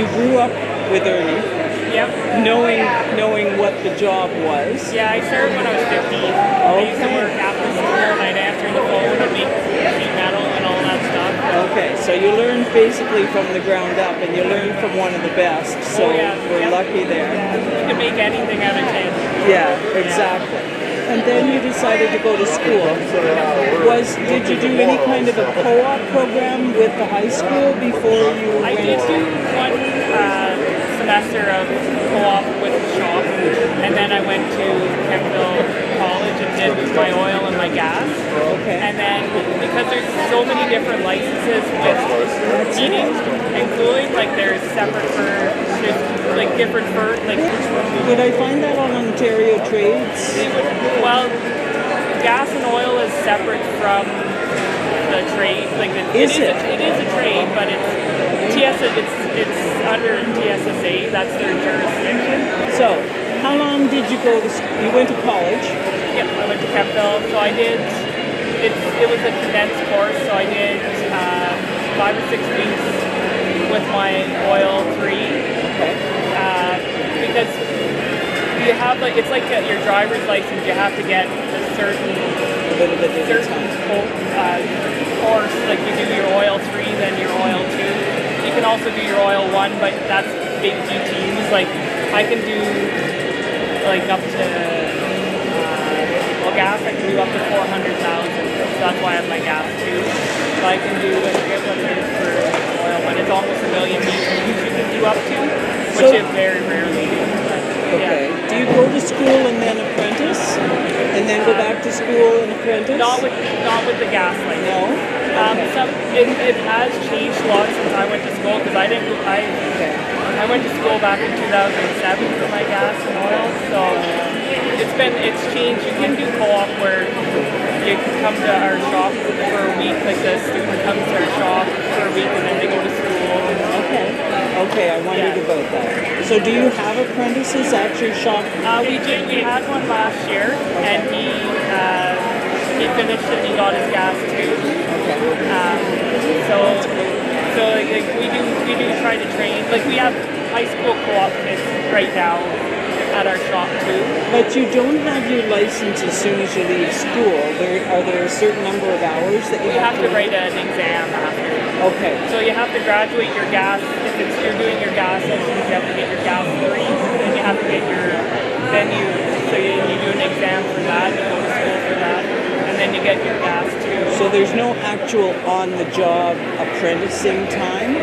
you grew up with Ernie, Yep. knowing what the job was. Yeah, I started when I was 15. I used to work after school and I'd answer the phone and make sheet metal and all that stuff. Okay, so you learned basically from the ground up, and you learned from one of the best. So we're lucky there. Yeah. You can make anything out of tin. Yeah, exactly. And then you decided to go to school. Did you do any kind of a co-op program with the high school before you I went? did do one semester of co-op with the shop, and then I went to Kempville College and did my oil and my gas. Okay. And then because there's so many different licenses with heating and cooling, like there's separate for like different for like. Would I find that on Ontario Trades? Well, gas and oil is separate from the trade. Like it is a trade, but it's under TSSA. That's their jurisdiction. So, how long did you go to school? You went to college? Yep, I went to Kempville. So I did. It was a condensed course. So I did 5 or 6 weeks with my oil 3. Okay. Because you have like it's like your driver's license. You have to get a certain course. Like you do your oil 3, then your oil 2. You can also do your oil 1, but that's big GTs. Like I can do like up to gas. I can do up to 400,000. So that's why I have my gas too. So I can do I forget what it is for oil, but it's almost 1 million BTUs you can do up to, which you very rarely do. Okay. Yeah. Do you go to school and then apprentice, and then go back to school and apprentice? Not with the gas license. No. It has changed a lot since I went to school because I went to school back in 2007 for my gas and oil. So it's changed. You can do co-op where you can come to our shop for a week. Like the student comes to our shop for a week and then they go to school. Okay, I wondered about that. So do you have apprentices at your shop? We did. We had one last year, and he finished and he got his gas too. Okay. So like we do try to train. Like we have high school co-op kids right now at our shop too. But you don't have your license as soon as you leave school. Are there a certain number of hours that you have to write an exam after. Okay. So you have to graduate your gas. If you're doing your gas license, you have to get your gas 3, and you have to get your you do an exam for that. You go to school for that, and then you get your gas too. So there's no actual on-the-job apprenticing time?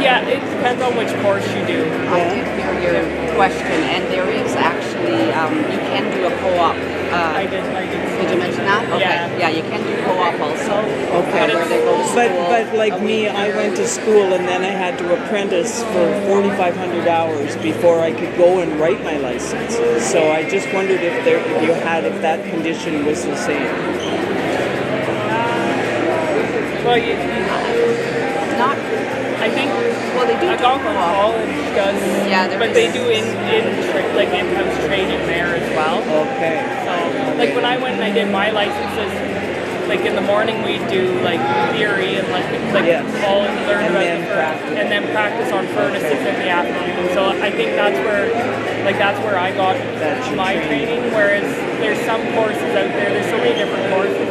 Yeah, it depends on which course you do. I did hear your question, and there is actually, you can do a co-op. I did. Did you mention that? Okay. Yeah, you can do co-op also. Okay. Where they go to school. But like me, I went to school and then I had to apprentice for 4,500 hours before I could go and write my license. So I just wondered if that condition was the same. Well, not. I think. Well, they do. Algonquin College does. Yeah, but they do in-house training there as well. Okay. So, like when I went and I did my licenses, like in the morning we'd do like theory and all learn about and then practice on furnaces in the afternoon. So I think that's where I got my training. Whereas there's some courses out there. There's so many different courses.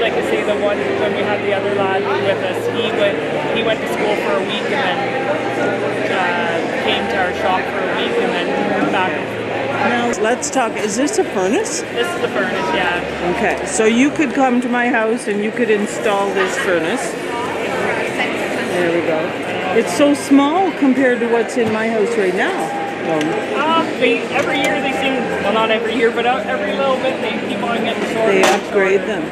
Like I say, the one when we had the other lad with us, he went to school for a week and then came to our shop for a week and then back. Now, let's talk. Is this a furnace? This is the furnace, yeah. Okay, so you could come to my house and you could install this furnace. There we go. It's so small compared to what's in my house right now. Every year they seem, well not every year, but every little bit they keep on getting shorter. They upgrade them.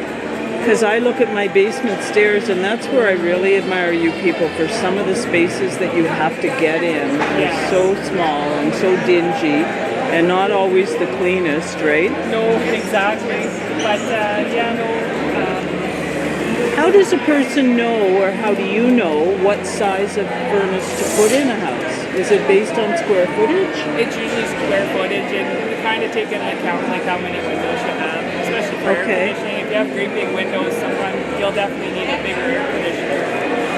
Because I look at my basement stairs, and that's where I really admire you people for some of the spaces that you have to get in. They're so small and so dingy, and not always the cleanest, right? No, exactly. But how does a person know, or how do you know, what size of furnace to put in a house? Is it based on square footage? It's usually square footage, and we kind of take into account like how many windows you have, especially for air conditioning. If you have great big windows, sometimes you'll definitely need a bigger air conditioner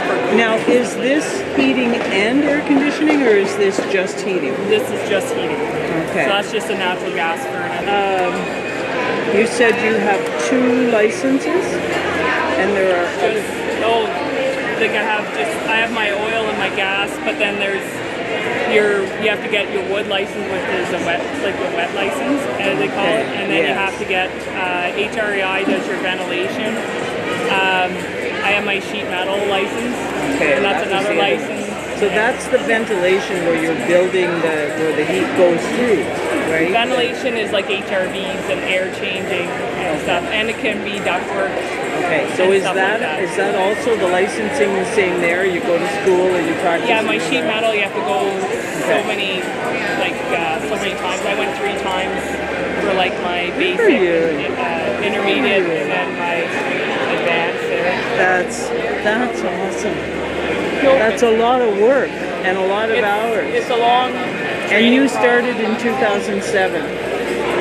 for Now, is this heating and air conditioning, or is this just heating? This is just heating. Okay. So that's just a natural gas furnace. You said you have 2 licenses, and there are other. Like I have my oil and my gas, but then you have to get your wood license, which is a wet license, as they call it, and then you have to get HREI does your ventilation. I have my sheet metal license, and that's another license. So that's the ventilation where you're building where the heat goes through, right? Ventilation is like HRVs and air changing and stuff, and it can be ductwork. Okay, so is that also the licensing the same there? You go to school and you practice? Yeah, my sheet metal, you have to go so many times. I went 3 times for like my basic, intermediate, and then my advanced there. That's awesome. That's a lot of work and a lot of hours. It's a long And you started in 2007.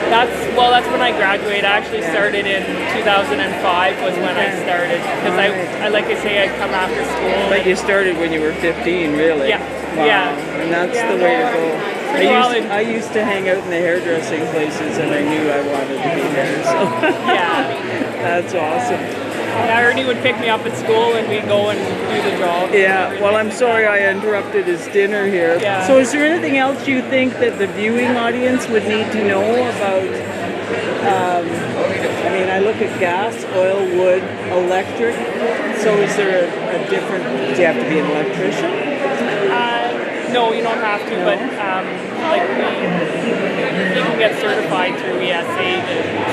That's when I graduated. I actually started in 2005 was when I started. Because I like I say, I'd come after school. But you started when you were 15, really? Yeah. Wow. Yeah. And that's the way to go. I used to hang out in the hairdressing places, and I knew I wanted to be there. So. Yeah. That's awesome. Yeah, Ernie would pick me up at school and we'd go and do the job. Yeah, well, I'm sorry I interrupted his dinner here. Yeah. So is there anything else you think that the viewing audience would need to know about? I look at gas, oil, wood, electric. So is there a different, do you have to be an electrician? No, you don't have to, but you can get certified through ESA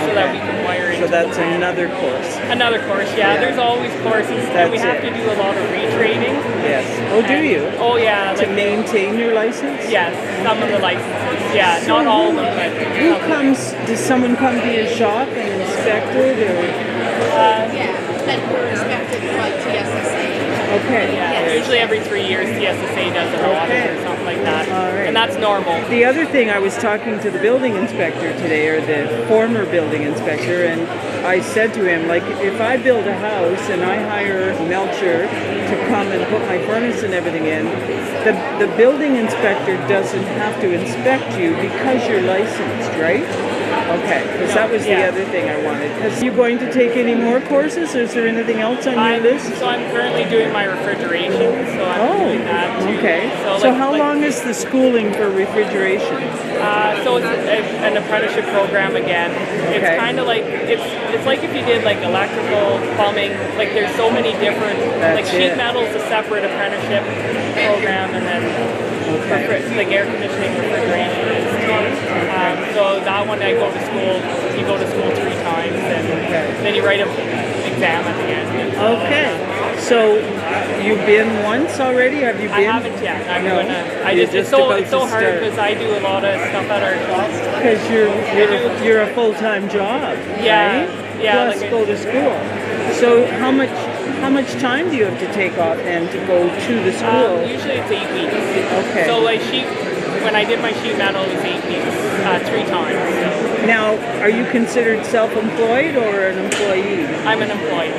so that we can wire it. So that's another course. Another course, yeah. There's always courses. And we have to do a lot of retraining. Yes. Oh, do you? Oh, yeah. To maintain your license? Yes, some of the licenses. Yeah, so not all of them, but does someone come to your shop and inspect it, or? And we're inspected by TSSA. Okay. Yeah, usually every 3 years TSSA does an audit or something like that. All right. And that's normal. The other thing, I was talking to the building inspector today, or the former building inspector, and I said to him, like, if I build a house and I hire Melcher to come and put my furnace and everything in, the building inspector doesn't have to inspect you because you're licensed, right? Okay, because that was the other thing I wanted. Are you going to take any more courses, or is there anything else on your list? So I'm currently doing my refrigeration, so I'm doing that too. Okay. So how long is the schooling for refrigeration? So it's an apprenticeship program again. It's kind of like, it's like if you did like electrical, plumbing, like there's so many different, sheet metal is a separate apprenticeship program, and then like air conditioning, refrigeration is so that one I go to school, you go to school 3 times, and then you write an exam at the end. Okay. So you've been once already? Have you been? I haven't yet. I'm gonna. It's so hard because I do a lot of stuff at our shop. Because you're a full-time job. Yeah. Right? Yeah. Plus go to school. So how much time do you have to take off then to go to the school? Usually it's 8 weeks. Okay. So when I did my sheet metal, it was 8 weeks, 3 times. So. Now, are you considered self-employed or an employee? I'm an employee.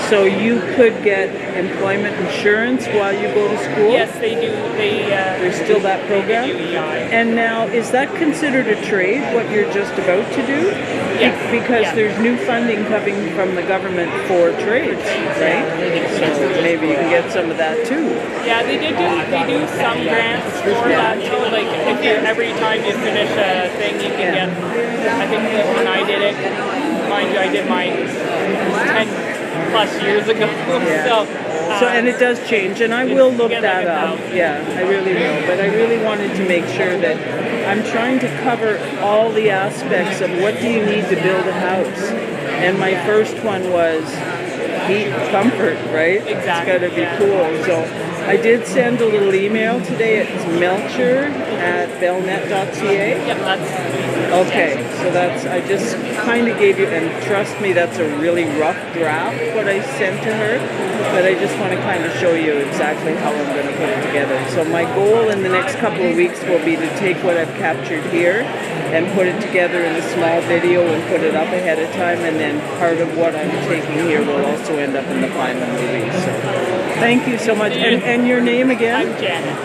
So you could get employment insurance while you go to school? Yes, they do. There's still that program? They do EI. And now, is that considered a trade, what you're just about to do? Yes. Because there's new funding coming from the government for trades, right? So maybe you can get some of that too. Yeah, they do some grants for that too. Like every time you finish a thing, you can get. I think when I did it, mind you, I did mine 10 plus years ago. So and it does change, and I will look that up. Yeah, I really will. But I really wanted to make sure that I'm trying to cover all the aspects of what do you need to build a house. And my first one was heat, comfort, right? Exactly. It's got to be cool. So I did send a little email today. It's melcher@bellnet.ca. Yep, that's. Okay, so I just kind of gave you, and trust me, that's a really rough draft, what I sent to her, but I just want to kind of show you exactly how I'm going to put it together. So my goal in the next couple of weeks will be to take what I've captured here and put it together in a small video and put it up ahead of time, and then part of what I'm taking here will also end up in the final release. So Thank you so much. And your name again? I'm Janet.